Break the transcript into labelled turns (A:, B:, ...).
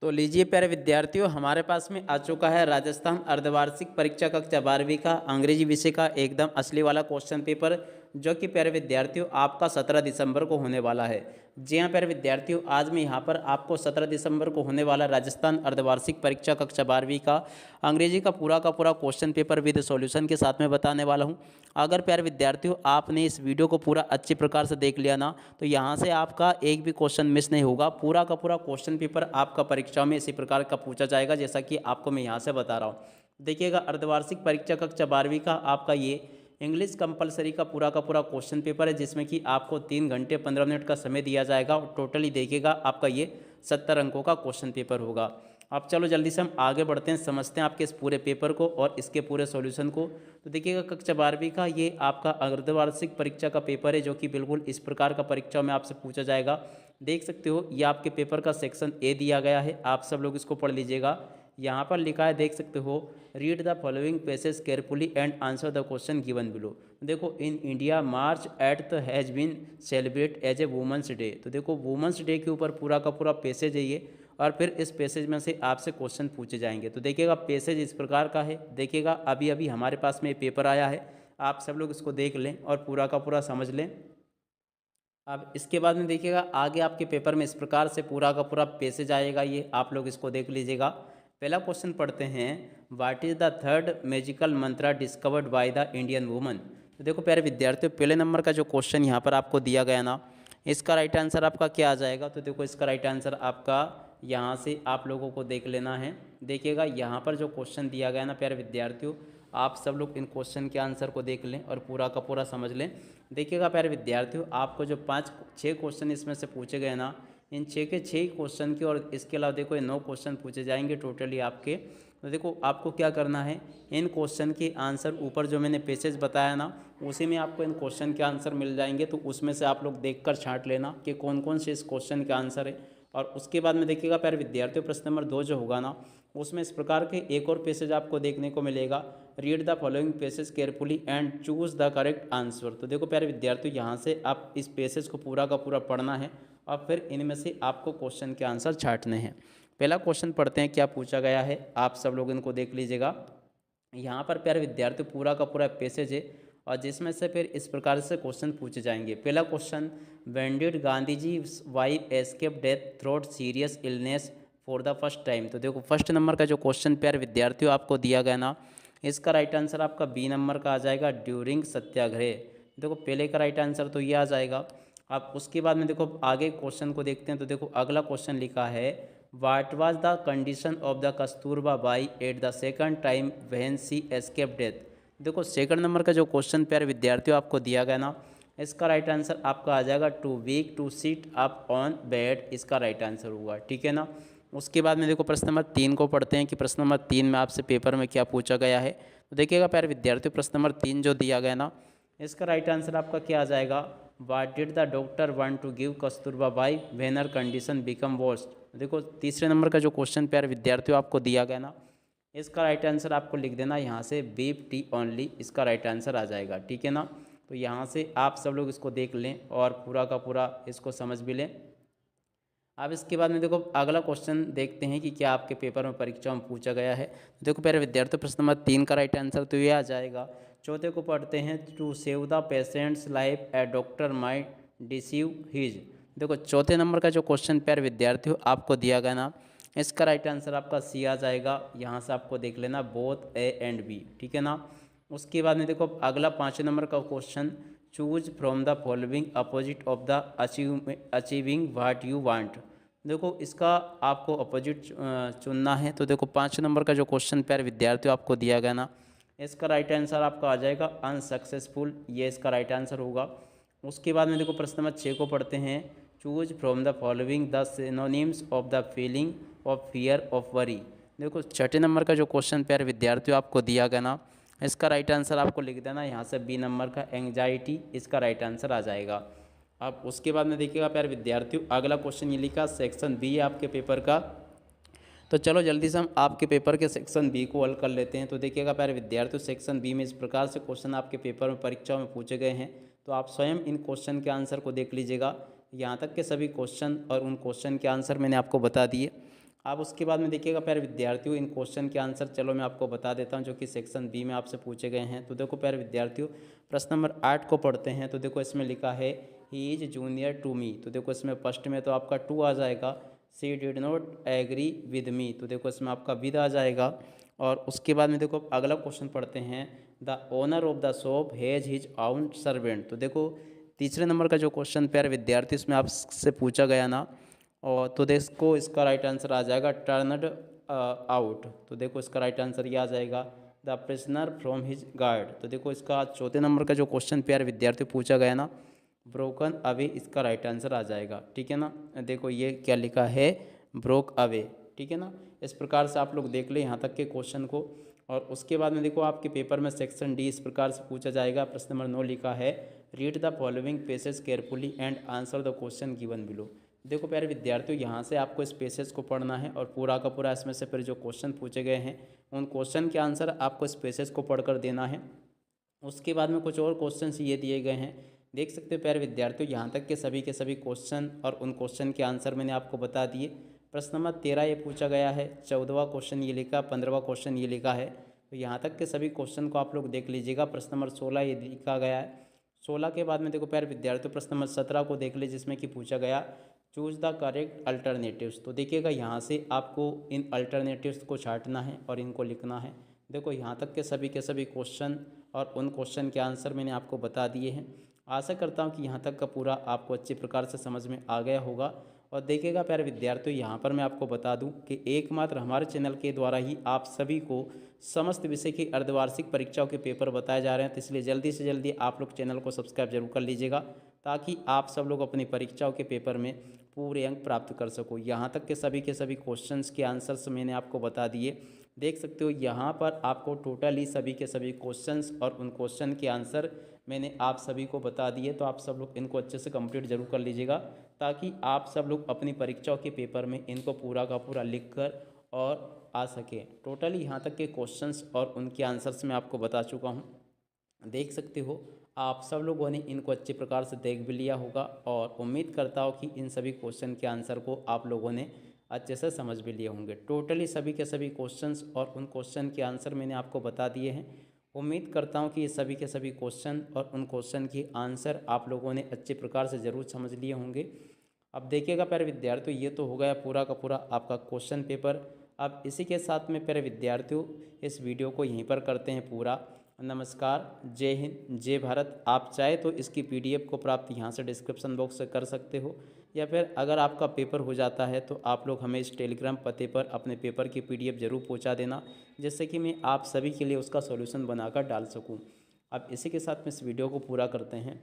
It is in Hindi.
A: तो लीजिए प्यारे विद्यार्थियों, हमारे पास में आ चुका है राजस्थान अर्धवार्षिक परीक्षा कक्षा 12वीं का अंग्रेजी विषय का एकदम असली वाला क्वेश्चन पेपर, जो कि प्यारे विद्यार्थियों आपका 17 दिसंबर को होने वाला है। जी हाँ प्यारे विद्यार्थियों, आज मैं यहाँ पर आपको 17 दिसंबर को होने वाला राजस्थान अर्धवार्षिक परीक्षा कक्षा 12वीं का अंग्रेजी का पूरा क्वेश्चन पेपर विद सॉल्यूशन के साथ में बताने वाला हूँ। अगर प्यारे विद्यार्थियों आपने इस वीडियो को पूरा अच्छी प्रकार से देख लिया ना, तो यहाँ से आपका एक भी क्वेश्चन मिस नहीं होगा। पूरा का पूरा क्वेश्चन पेपर आपका परीक्षा में इसी प्रकार का पूछा जाएगा, जैसा कि आपको मैं यहाँ से बता रहा हूँ। देखिएगा, अर्धवार्षिक परीक्षा कक्षा 12वीं का आपका ये इंग्लिश कंपलसरी का पूरा क्वेश्चन पेपर है, जिसमें कि आपको 3 घंटे 15 मिनट का समय दिया जाएगा और टोटली देखिएगा आपका ये 70 अंकों का क्वेश्चन पेपर होगा। अब चलो जल्दी से हम आगे बढ़ते हैं, समझते हैं आपके इस पूरे पेपर को और इसके पूरे सॉल्यूशन को। तो देखिएगा, कक्षा 12वीं का ये आपका अर्धवार्षिक परीक्षा का पेपर है, जो कि बिल्कुल इस प्रकार का परीक्षा में आपसे पूछा जाएगा। देख सकते हो, ये आपके पेपर का सेक्शन ए दिया गया है, आप सब लोग इसको पढ़ लीजिएगा। यहाँ पर लिखा है, देख सकते हो, read the following passage carefully and answer the question given below. देखो, in India March eight has been celebrate as a women's day. तो देखो, वुमेंस डे के ऊपर पूरा का पूरा पैसेज है ये, और फिर इस पैसेज में से आपसे क्वेश्चन पूछे जाएंगे। तो देखिएगा, पैसेज इस प्रकार का है। देखिएगा, अभी अभी हमारे पास में पेपर आया है, आप सब लोग इसको देख लें और पूरा का पूरा समझ लें। अब इसके बाद में देखिएगा, आगे आपके पेपर में इस प्रकार से पूरा का पूरा पैसेज आएगा, ये आप लोग इसको देख लीजिएगा। पहला क्वेश्चन पढ़ते हैं, what is the third magical Mantra discovered by the Indian woman. तो देखो प्यारे विद्यार्थियों, पहले नंबर का जो क्वेश्चन यहाँ पर आपको दिया गया ना, इसका राइट आंसर आपका क्या आ जाएगा। तो देखो, इसका राइट आंसर आपका यहाँ से आप लोगों को देख लेना है। देखिएगा, यहाँ पर जो क्वेश्चन दिया गया ना प्यारे विद्यार्थियों, आप सब लोग इन क्वेश्चन के आंसर को देख लें और पूरा का पूरा समझ लें। देखिएगा प्यारे विद्यार्थियों, आपको जो 5-6 क्वेश्चन इसमें से पूछे गए ना, इन 6 के 6 क्वेश्चन के, और इसके अलावा देखो ये 9 क्वेश्चन पूछे जाएंगे टोटली आपके। तो देखो, आपको क्या करना है, इन क्वेश्चन के आंसर ऊपर जो मैंने पैसेज बताया ना, उसी में आपको इन क्वेश्चन के आंसर मिल जाएंगे। तो उसमें से आप लोग देखकर छांट लेना कि कौन कौन से इस क्वेश्चन के आंसर है। और उसके बाद में देखिएगा प्यारे विद्यार्थियों, प्रश्न नंबर 2 जो होगा ना, उसमें इस प्रकार के एक और पैसेज आपको देखने को मिलेगा, read the following passage carefully and choose the correct answer. तो देखो प्यारे विद्यार्थियों, यहाँ से आप इस पैसेज को पूरा का पूरा पढ़ना है और फिर इनमें से आपको क्वेश्चन के आंसर छांटने हैं। पहला क्वेश्चन पढ़ते हैं, क्या पूछा गया है, आप सब लोग इनको देख लीजिएगा। यहाँ पर प्यारे विद्यार्थियों, पूरा का पूरा पैसेज है और जिसमें से फिर इस प्रकार से क्वेश्चन पूछे जाएंगे। पहला question, when did Gandhi ji wife escape death throat serious illness for the first time. तो देखो, फर्स्ट नंबर का जो क्वेश्चन प्यारे विद्यार्थियों आपको दिया गया ना, इसका राइट आंसर आपका बी नंबर का आ जाएगा, ड्यूरिंग सत्याग्रह। देखो, पहले का राइट आंसर तो ये आ जाएगा। आप उसके बाद में देखो आगे क्वेश्चन को देखते हैं। तो देखो, अगला क्वेश्चन लिखा है, what was the condition of the Kasturba Bai at the second time when she escape death. देखो, सेकंड नंबर का जो क्वेश्चन प्यारे विद्यार्थियों आपको दिया गया ना, इसका राइट आंसर आपका आ जाएगा, too weak to sit up on bed. इसका राइट आंसर होगा, ठीक है ना। उसके बाद में देखो, प्रश्न नंबर 3 को पढ़ते हैं कि प्रश्न नंबर 3 में आपसे पेपर में क्या पूछा गया है। तो देखिएगा प्यारे विद्यार्थियों, प्रश्न नंबर 3 जो दिया गया ना, इसका राइट आंसर आपका क्या आ जाएगा, what did the doctor want to give Kasturba Bai when her condition become worst. देखो, तीसरे नंबर का जो क्वेश्चन प्यारे विद्यार्थियों आपको दिया गया ना, इसका राइट आंसर आपको लिख देना यहाँ से, बीफ टी ओनली। इसका राइट आंसर आ जाएगा, ठीक है ना। तो यहाँ से आप सब लोग इसको देख लें और पूरा का पूरा इसको समझ भी लें। अब इसके बाद में देखो, अगला क्वेश्चन देखते हैं कि क्या आपके पेपर में परीक्षा में पूछा गया है। तो देखो प्यारे विद्यार्थियों, प्रश्न नंबर 3 का राइट आंसर तो ये आ जाएगा। चौथे को पढ़ते हैं, to save the patient's life a doctor might deceive his. देखो, चौथे नंबर का जो क्वेश्चन प्यारे विद्यार्थियों आपको दिया गया ना, इसका राइट आंसर आपका सी आ जाएगा। यहाँ से आपको देख लेना, बोथ ए एंड बी, ठीक है ना। उसके बाद में देखो, अगला 5 नंबर का question, choose from the following opposite of the achieving what you want. देखो, इसका आपको अपोजिट चुनना है। तो देखो, 5 नंबर का जो क्वेश्चन प्यारे विद्यार्थियों आपको दिया गया ना, इसका राइट आंसर आपका आ जाएगा, अनसक्सेसफुल। ये इसका राइट आंसर होगा। उसके बाद में देखो, प्रश्न नंबर 6 को पढ़ते हैं, choose from the following the synonyms of the feeling of fear of worry. देखो, छठे नंबर का जो क्वेश्चन प्यारे विद्यार्थियों आपको दिया गया ना, इसका राइट आंसर आपको लिख देना यहाँ से, बी नंबर का एंग्जाइटी। इसका राइट आंसर आ जाएगा। अब उसके बाद में देखिएगा प्यारे विद्यार्थियों, अगला क्वेश्चन ये लिखा, सेक्शन बी है आपके पेपर का। तो चलो जल्दी से हम आपके पेपर के सेक्शन बी को हल कर लेते हैं। तो देखिएगा प्यारे विद्यार्थियों, सेक्शन बी में इस प्रकार से क्वेश्चन आपके पेपर में परीक्षा में पूछे गए हैं। तो आप स्वयं इन क्वेश्चन के आंसर को देख लीजिएगा। यहाँ तक के सभी क्वेश्चन और उन क्वेश्चन के आंसर मैंने आपको बता दिए। आप उसके बाद में देखिएगा प्यारे विद्यार्थियों, इन क्वेश्चन के आंसर चलो मैं आपको बता देता हूं जो कि सेक्शन बी में आपसे पूछे गए हैं। तो देखो प्यारे विद्यार्थियों, प्रश्न नंबर 8 को पढ़ते हैं। तो देखो इसमें लिखा है he is junior to me. तो देखो इसमें फर्स्ट में तो आपका टू आ जाएगा, she did not agree with me. तो देखो इसमें आपका विद आ जाएगा। और उसके बाद में देखो अगला क्वेश्चन पढ़ते हैं, the owner of the shop has his own servant. तो देखो तीसरे नंबर का जो क्वेश्चन प्यारे विद्यार्थी इसमें आपसे पूछा गया ना, और तो देखो इसका राइट आंसर आ जाएगा टर्नड आउट। तो देखो इसका राइट आंसर ये आ जाएगा the prisoner from his guard. तो देखो इसका चौथे नंबर का जो क्वेश्चन प्यारे विद्यार्थी पूछा गया ना, ब्रोकन अवे, इसका राइट आंसर आ जाएगा। ठीक है ना, देखो ये क्या लिखा है, ब्रोक अवे। ठीक है ना, इस प्रकार से आप लोग देख लें यहाँ तक के क्वेश्चन को। और उसके बाद में देखो आपके पेपर में सेक्शन डी इस प्रकार से पूछा जाएगा। प्रश्न नंबर 9 लिखा है, read the following passage carefully and answer the question given below. देखो प्यारे विद्यार्थियों, यहाँ से आपको इस पेसेज को पढ़ना है और पूरा का पूरा इसमें से फिर जो क्वेश्चन पूछे गए हैं उन क्वेश्चन के आंसर आपको इस पेसेज को पढ़कर देना है। उसके बाद में कुछ और क्वेश्चन ये दिए गए हैं, देख सकते हो प्यारे विद्यार्थियों, यहाँ तक के सभी क्वेश्चन और उन क्वेश्चन के आंसर मैंने आपको बता दिए। प्रश्न नंबर 13 ये पूछा गया है, 14वां क्वेश्चन ये लिखा, 15वां क्वेश्चन ये लिखा है। तो यहाँ तक के सभी क्वेश्चन को आप लोग देख लीजिएगा। प्रश्न नंबर 16 ये लिखा गया है। 16 के बाद में देखो प्यारे विद्यार्थियों, प्रश्न नंबर 17 को देख लीजिए, जिसमें कि पूछा गया चूज द करेक्ट अल्टरनेटिव्स। तो देखिएगा यहाँ से आपको इन अल्टरनेटिव्स को छांटना है और इनको लिखना है। देखो यहाँ तक के सभी क्वेश्चन और उन क्वेश्चन के आंसर मैंने आपको बता दिए हैं। आशा करता हूँ कि यहाँ तक का पूरा आपको अच्छे प्रकार से समझ में आ गया होगा। और देखिएगा प्यारे विद्यार्थियों, यहाँ पर मैं आपको बता दूं कि एकमात्र हमारे चैनल के द्वारा ही आप सभी को समस्त विषय की अर्धवार्षिक परीक्षाओं के पेपर बताए जा रहे हैं। तो इसलिए जल्दी से जल्दी आप लोग चैनल को सब्सक्राइब जरूर कर लीजिएगा, ताकि आप सब लोग अपनी परीक्षाओं के पेपर में पूरे अंक प्राप्त कर सको। यहाँ तक के सभी क्वेश्चंस के आंसर्स मैंने आपको बता दिए। देख सकते हो यहाँ पर आपको टोटली सभी क्वेश्चंस और उन क्वेश्चन के आंसर मैंने आप सभी को बता दिए। तो आप सब लोग इनको अच्छे से कंप्लीट जरूर कर लीजिएगा, ताकि आप सब लोग अपनी परीक्षाओं के पेपर में इनको पूरा का पूरा लिख कर और आ सके। टोटली यहाँ तक के क्वेश्चंस और उनके आंसर्स मैं आपको बता चुका हूँ। देख सकते हो आप सब लोगों ने इनको अच्छे प्रकार से देख भी लिया होगा, और उम्मीद करता हूँ कि इन सभी क्वेश्चन के आंसर को आप लोगों ने अच्छे से समझ भी लिए होंगे। टोटली सभी क्वेश्चंस और उन क्वेश्चन के आंसर मैंने आपको बता दिए हैं। उम्मीद करता हूँ कि ये सभी क्वेश्चन और उन क्वेश्चन के आंसर आप लोगों ने अच्छे प्रकार से ज़रूर समझ लिए होंगे। अब देखिएगा प्यारे विद्यार्थियों, ये तो हो गया पूरा का पूरा आपका क्वेश्चन पेपर। अब इसी के साथ में प्यारे विद्यार्थियों इस वीडियो को यहीं पर करते हैं पूरा। नमस्कार, जय हिंद, जय भारत। आप चाहे तो इसकी पीडीएफ को प्राप्त यहाँ से डिस्क्रिप्शन बॉक्स से कर सकते हो, या फिर अगर आपका पेपर हो जाता है तो आप लोग हमें इस टेलीग्राम पते पर अपने पेपर की पीडीएफ ज़रूर पहुँचा देना, जिससे कि मैं आप सभी के लिए उसका सॉल्यूशन बनाकर डाल सकूँ। अब इसी के साथ में इस वीडियो को पूरा करते हैं।